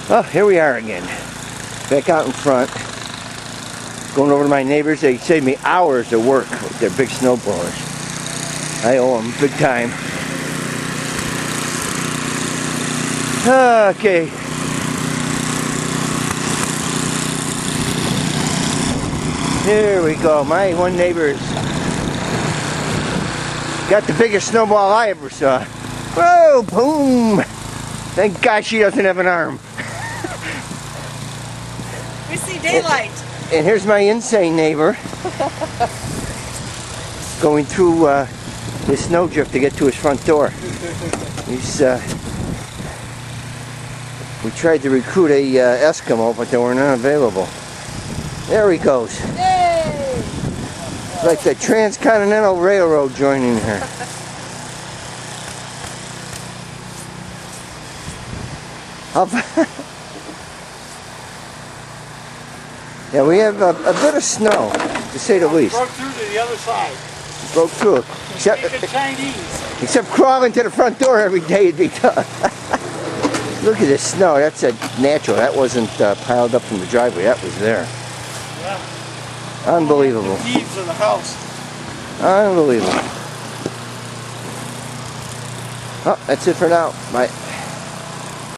Oh, here we are again. Back out in front. Going over to my neighbors. They saved me hours of work with their big snow blowers. I owe them big time. Okay. Here we go. My one neighbor's got the biggest snowball I ever saw. Whoa, boom! Thank God she doesn't have an arm. We see daylight. And here's my insane neighbor going through this snowdrift to get to his front door. He's we tried to recruit a Eskimo, but they were not available. There he goes. Yay! Like the Transcontinental Railroad joining her. Yeah, we have a bit of snow, to say the least. Broke through to the other side. Broke through. Except crawling to the front door every day would be tough. Look at this snow. That's a natural. That wasn't piled up from the driveway. That was there. Yeah. Unbelievable. The eaves of the house. Unbelievable. Oh, that's it for now. Bye.